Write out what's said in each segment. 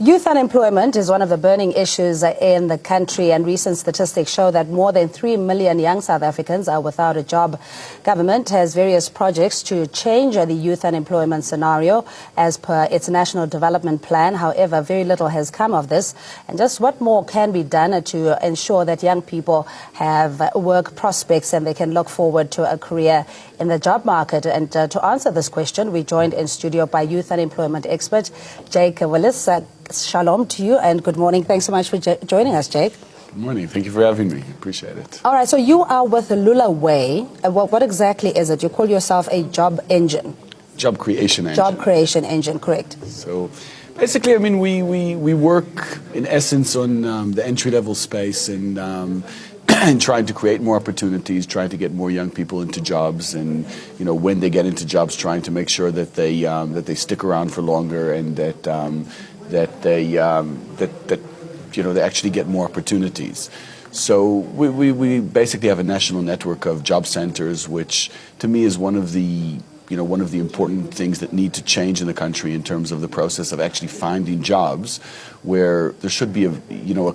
Youth unemployment is one of the burning issues in the country, and recent statistics show that more than 3 million young South Africans are without a job. Government has various projects to change the youth unemployment scenario as per its national development plan. However, very little has come of this. And just what more can be done to ensure that young people have work prospects and they can look forward to a career in the job market? And to answer this question, we joined in studio by youth unemployment expert Jake Willis. Shalom to you and good morning. Thanks so much for joining us, Jake. Good morning. Thank you for having me. Appreciate it. All right, so you are with Lulaway. What exactly is it? You call yourself a job engine. Job creation engine. Job creation engine, correct. So basically, I mean, we work in essence on the entry-level space and trying to create more opportunities, trying to get more young people into jobs, and when they get into jobs, trying to make sure that they stick around for longer and that they actually get more opportunities. So we basically have a national network of job centers, which to me is one of the important things that need to change in the country in terms of the process of actually finding jobs, where there should be a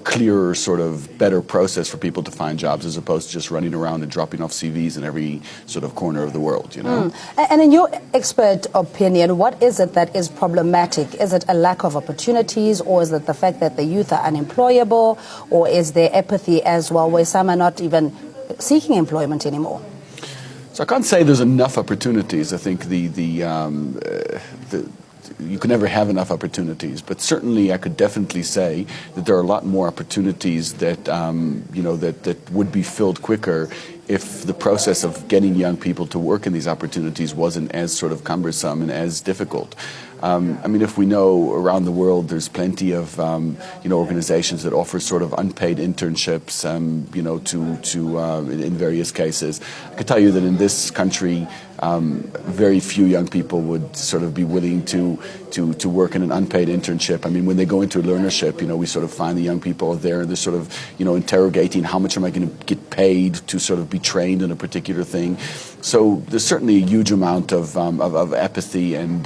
clearer, sort of better process for people to find jobs as opposed to just running around and dropping off CVs in every sort of corner of the world, And in your expert opinion, what is it that is problematic? Is it a lack of opportunities, or is it the fact that the youth are unemployable, or is there apathy as well, where some are not even seeking employment anymore? So I can't say there's enough opportunities. I think you can never have enough opportunities, but certainly I could definitely say that there are a lot more opportunities that that would be filled quicker if the process of getting young people to work in these opportunities wasn't as sort of cumbersome and as difficult. I mean, if we know around the world, there's plenty of organizations that offer sort of unpaid internships, in various cases. I could tell you that in this country, very few young people would sort of be willing to work in an unpaid internship. I mean, when they go into a learnership, we sort of find the young people there and they're sort of interrogating how much am I going to get paid to sort of be trained in a particular thing. So there's certainly a huge amount of apathy and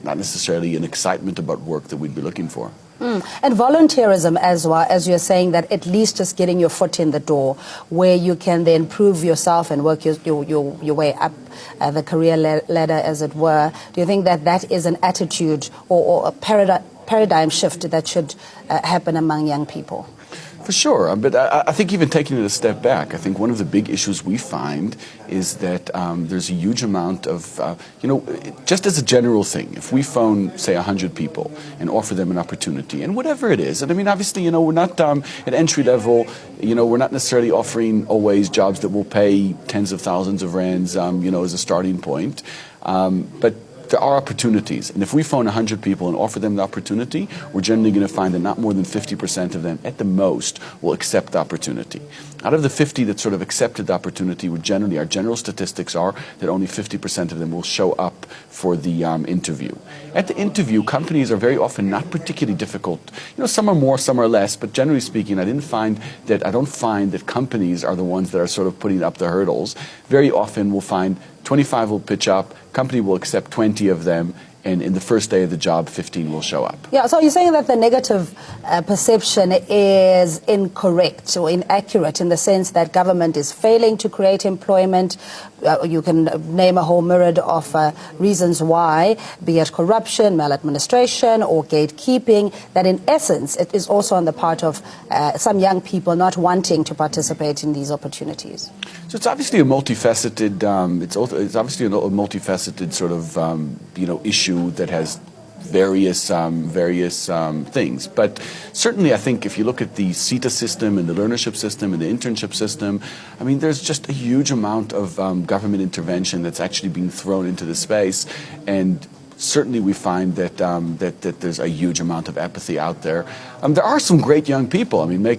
not necessarily an excitement about work that we'd be looking for. And volunteerism as well, as you're saying, that at least just getting your foot in the door where you can then prove yourself and work your way up the career ladder, as it were. Do you think that is an attitude or a paradigm shift that should happen among young people? For sure, but I think even taking it a step back, I think one of the big issues we find is that there's a huge amount of, just as a general thing, if we phone, say, 100 people and offer them an opportunity, and whatever it is, and I mean, obviously, we're not at entry level, we're not necessarily offering always jobs that will pay tens of thousands of rands, as a starting point, but there are opportunities, and if we phone 100 people and offer them the opportunity, we're generally going to find that not more than 50% of them, at the most, will accept the opportunity. Out of the 50 that sort of accepted the opportunity, our general statistics are that only 50% of them will show up for the interview. At the interview, companies are very often not particularly difficult. Some are more, some are less, but generally speaking, I don't find that companies are the ones that are sort of putting up the hurdles. Very often we'll find 25 will pitch up, company will accept 20 of them, and in the first day of the job, 15 will show up. Yeah, so you're saying that the negative perception is incorrect or inaccurate in the sense that government is failing to create employment. You can name a whole myriad of reasons why, be it corruption, maladministration, or gatekeeping, that in essence it is also on the part of some young people not wanting to participate in these opportunities. So it's obviously a multifaceted, sort of issue that has various things. But certainly I think if you look at the CETA system and the learnership system and the internship system, I mean, there's just a huge amount of government intervention that's actually being thrown into the space, and certainly we find that that there's a huge amount of apathy out there. There are some great young people. I mean, they're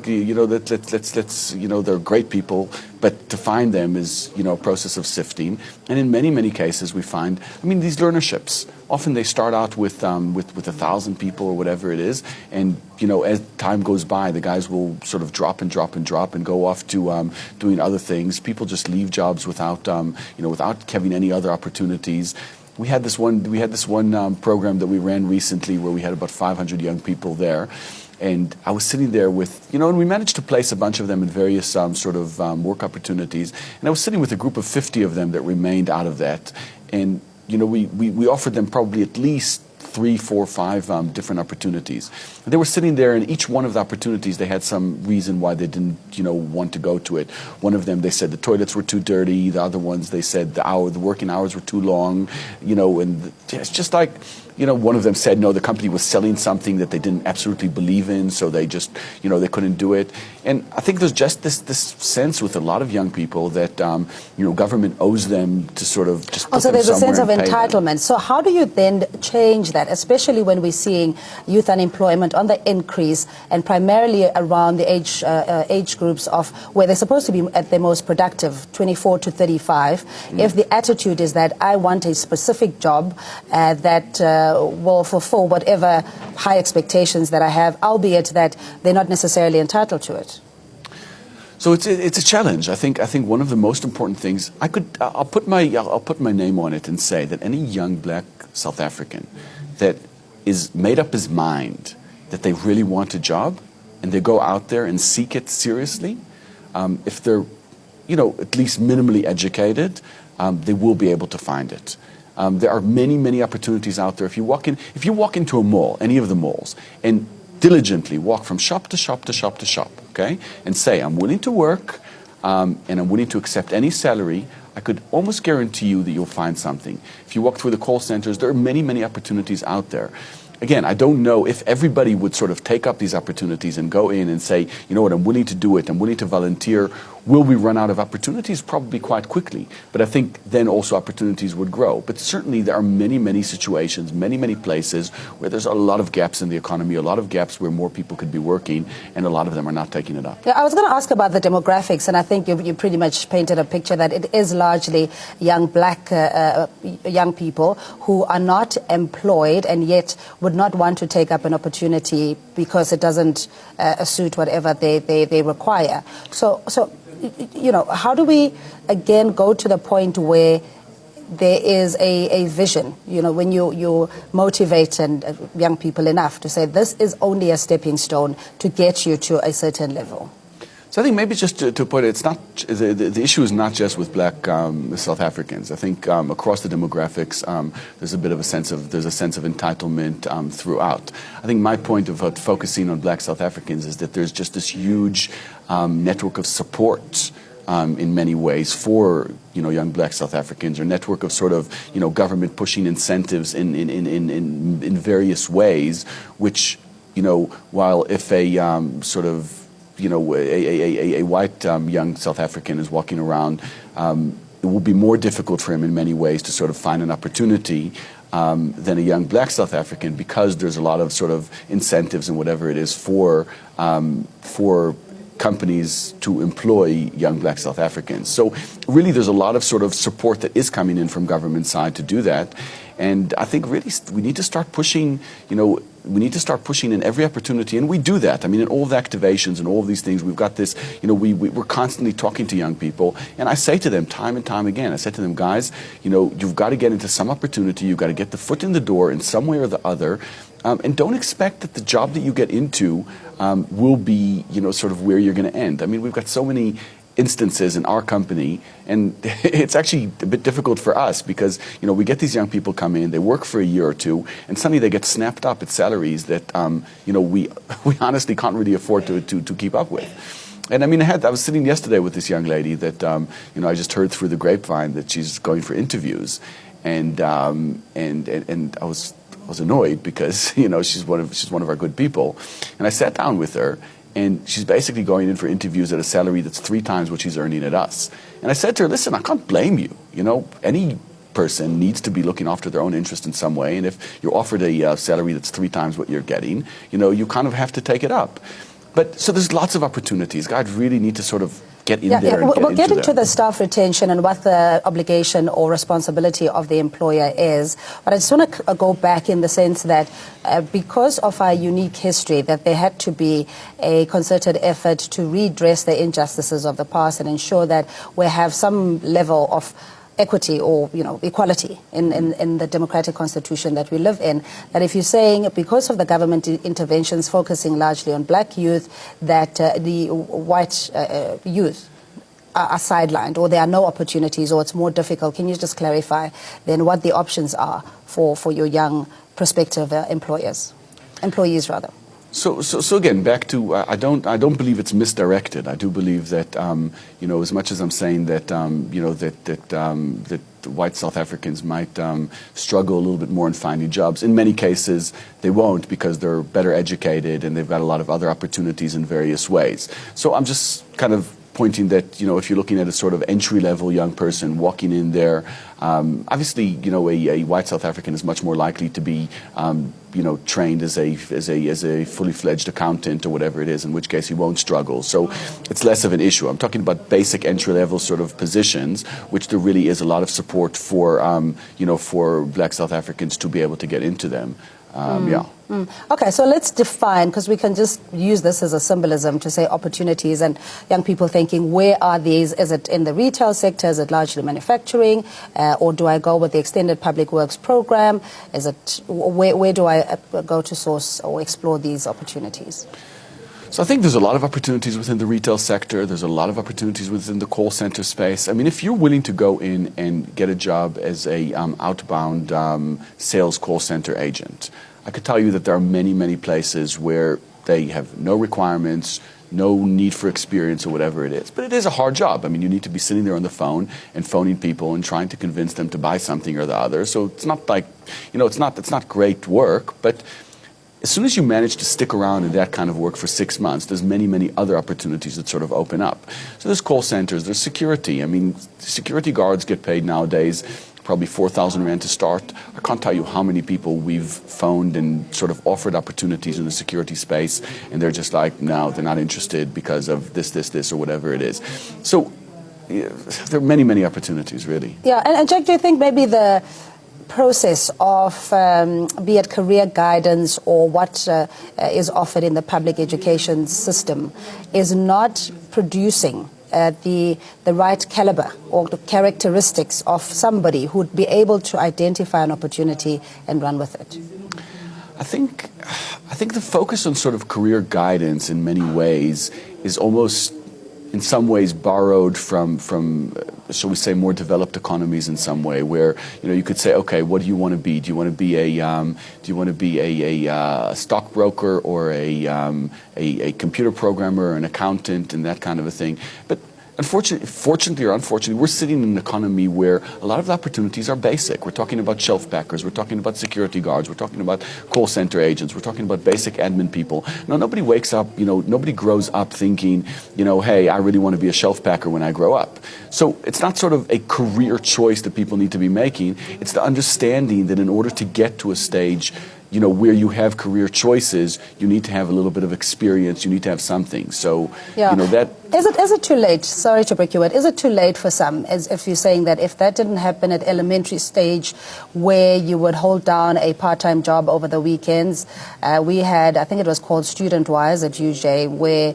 great people, but to find them is a process of sifting. And in many cases, we find, I mean, these learnerships, often they start out with 1,000 people or whatever it is, and as time goes by, the guys will sort of drop and go off to doing other things. People just leave jobs without having any other opportunities. we had this one program that we ran recently where we had about 500 young people there. And I was sitting there with, and we managed to place a bunch of them in various work opportunities. And I was sitting with a group of 50 of them that remained out of that. And, we offered them probably at least 3, 4, 5 different opportunities. And they were sitting there, and each one of the opportunities, they had some reason why they didn't, want to go to it. One of them, they said the toilets were too dirty. The other ones, they said the working hours were too long, and it's just like, one of them said, no, the company was selling something that they didn't absolutely believe in, so they just, they couldn't do it. And I think there's just this sense with a lot of young people that, government owes them to sort of just put so them there's a sense of somewhere and pay them. entitlement. So how do you then change that, especially when we're seeing youth unemployment on the increase and primarily around the age groups of where they're supposed to be at their most productive, 24 to 35, if the attitude is that I want a specific job that will fulfill whatever high expectations that I have, albeit that they're not necessarily entitled to it. So it's a challenge. I think one of the most important things I'll put my name on it and say that any young black South African that is made up his mind that they really want a job and they go out there and seek it seriously, if they're at least minimally educated, they will be able to find it. There are many opportunities out there. If you walk into a mall, any of the malls, and diligently walk from shop to shop to shop to shop, okay, and say, I'm willing to work and I'm willing to accept any salary, I could almost guarantee you that you'll find something. If you walk through the call centers, there are many opportunities out there. Again, I don't know if everybody would sort of take up these opportunities and go in and say, you know what, I'm willing to do it, I'm willing to volunteer. Will we run out of opportunities? Probably quite quickly. But I think then also opportunities would grow. But certainly there are many situations, many places where there's a lot of gaps in the economy, a lot of gaps where more people could be working, and a lot of them are not taking it up. Yeah, I was going to ask about the demographics, and I think you pretty much painted a picture that it is largely young black young people who are not employed and yet would not want to take up an opportunity because it doesn't suit whatever they require. So how do we again go to the point where there is a vision, when you motivate young people enough to say this is only a stepping stone to get you to a certain level? So I think maybe just to put it, it's not the issue is not just with black South Africans. I think across the demographics, there's a sense of entitlement throughout. I think my point of focusing on black South Africans is that there's just this huge network of support in many ways for young black South Africans, or network of sort of government pushing incentives in various ways, which while if a sort of a white young South African is walking around, it will be more difficult for him in many ways to sort of find an opportunity than a young black South African, because there's a lot of sort of incentives and whatever it is for companies to employ young black South Africans. So really there's a lot of sort of support that is coming in from government side to do that. And I think really we need to start pushing, we need to start pushing in every opportunity, and we do that. I mean, in all the activations and all of these things, we've got this, we're constantly talking to young people, and I say to them time and time again, I said to them, guys, you've got to get into some opportunity, you've got to get the foot in the door in some way or the other, and don't expect that the job that you get into will be, sort of where you're going to end. I mean, we've got so many instances in our company, and it's actually a bit difficult for us because we get these young people come in, they work for a year or two, and suddenly they get snapped up at salaries that we honestly can't really afford to keep up with. And I mean, I was sitting yesterday with this young lady that I just heard through the grapevine that she's going for interviews, and I was annoyed because she's one of our good people, and I sat down with her. And she's basically going in for interviews at a salary that's 3 times what she's earning at us. And I said to her, listen, I can't blame you. Any person needs to be looking after their own interest in some way. And if you're offered a salary that's 3 times what you're getting, you kind of have to take it up. But so there's lots of opportunities. Guys really need to sort of get in there. And we'll get into the staff retention and what the obligation or responsibility of the employer is. But I just want to go back in the sense that because of our unique history, that there had to be a concerted effort to redress the injustices of the past and ensure that we have some level of equity or equality in the democratic constitution that we live in, that if you're saying because of the government interventions focusing largely on black youth, that the white youth are sidelined, or there are no opportunities, or it's more difficult, can you just clarify then what the options are for your young prospective employees rather? So again, back to I don't believe it's misdirected. I do believe that as much as I'm saying that that white South Africans might struggle a little bit more in finding jobs. In many cases, they won't, because they're better educated and they've got a lot of other opportunities in various ways. So I'm just kind of pointing that, if you're looking at a sort of entry-level young person walking in there, obviously, a white South African is much more likely to be, trained as a fully fledged accountant or whatever it is, in which case he won't struggle. So it's less of an issue. I'm talking about basic entry-level sort of positions, which there really is a lot of support for, for black South Africans to be able to get into them. Okay, so let's define, because we can just use this as a symbolism to say opportunities, and young people thinking, where are these? Is it in the retail sector? Is it largely manufacturing? Or do I go with the extended public works program? Is it where do I go to source or explore these opportunities? So I think there's a lot of opportunities within the retail sector. There's a lot of opportunities within the call center space. I mean, if you're willing to go in and get a job as a outbound sales call center agent, I could tell you that there are many, many places where they have no requirements, no need for experience or whatever it is. But it is a hard job. I mean, you need to be sitting there on the phone and phoning people and trying to convince them to buy something or the other. So it's not like, it's not great work, but as soon as you manage to stick around in that kind of work for 6 months, there's many, many other opportunities that sort of open up. So there's call centers, there's security. I mean, security guards get paid nowadays probably 4,000 Rand to start. I can't tell you how many people we've phoned and sort of offered opportunities in the security space, and they're just like, no, they're not interested because of this, or whatever it is. So there are many, many opportunities, really. Yeah, and Jack, do you think maybe the process of, be it career guidance or what is offered in the public education system, is not producing the right caliber or the characteristics of somebody who would be able to identify an opportunity and run with it? I think the focus on sort of career guidance in many ways is almost in some ways borrowed from shall we say, more developed economies in some way, where you could say, okay, what do you want to be? Do you want to be a stockbroker or a computer programmer or an accountant and that kind of a thing? But fortunately or unfortunately, we're sitting in an economy where a lot of the opportunities are basic. We're talking about shelf packers, we're talking about security guards, we're talking about call center agents, we're talking about basic admin people. Now, nobody wakes up, nobody grows up thinking, hey, I really want to be a shelf packer when I grow up. So it's not sort of a career choice that people need to be making. It's the understanding that in order to get to a stage where you have career choices, you need to have a little bit of experience, you need to have something. So, that... Is it too late, sorry to break your word, is it too late for some, as if you're saying that if that didn't happen at elementary stage where you would hold down a part-time job over the weekends? We had, I think it was called Student Wise at UJ, where,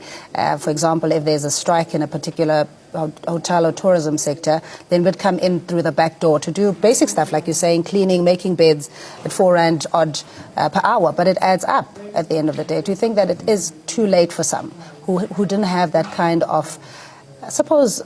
for example, if there's a strike in a particular hotel or tourism sector, then we'd come in through the back door to do basic stuff, like you're saying, cleaning, making beds at 4 Rand odd per hour, but it adds up at the end of the day. Do you think that it is too late for some who didn't have that kind of, I suppose,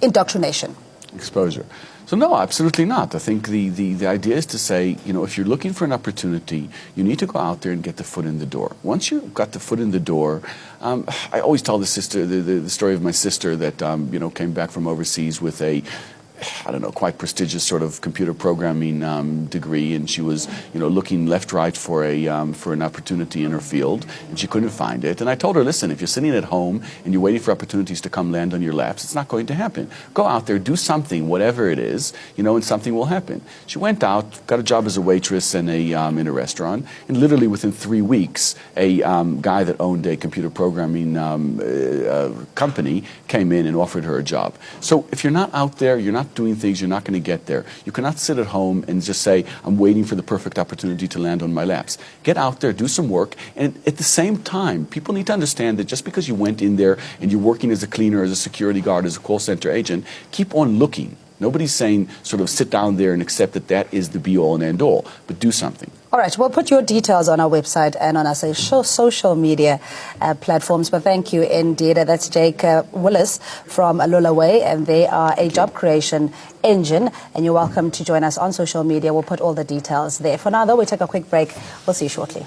indoctrination? Exposure. So no, absolutely not. I think the idea is to say, if you're looking for an opportunity, you need to go out there and get the foot in the door. Once you've got the foot in the door, I always tell the story of my sister that, came back from overseas with a, quite prestigious sort of computer programming degree, and she was, looking left, right for an opportunity in her field, and she couldn't find it. And I told her, listen, if you're sitting at home and you're waiting for opportunities to come land on your laps, it's not going to happen. Go out there, do something, whatever it is, and something will happen. She went out, got a job as a waitress in a restaurant, and literally within 3 weeks, a guy that owned a computer programming company came in and offered her a job. So if you're not out there, you're not doing things, you're not going to get there. You cannot sit at home and just say, I'm waiting for the perfect opportunity to land on my laps. Get out there, do some work, and at the same time, people need to understand that just because you went in there and you're working as a cleaner, as a security guard, as a call center agent, keep on looking. Nobody's saying sort of sit down there and accept that that is the be-all and end-all, but do something. All right, we'll put your details on our website and on our social media platforms. But thank you indeed. That's Jake Willis from Lulaway, and they are a job creation engine. And you're welcome to join us on social media. We'll put all the details there. For now, though, we take a quick break. We'll see you shortly.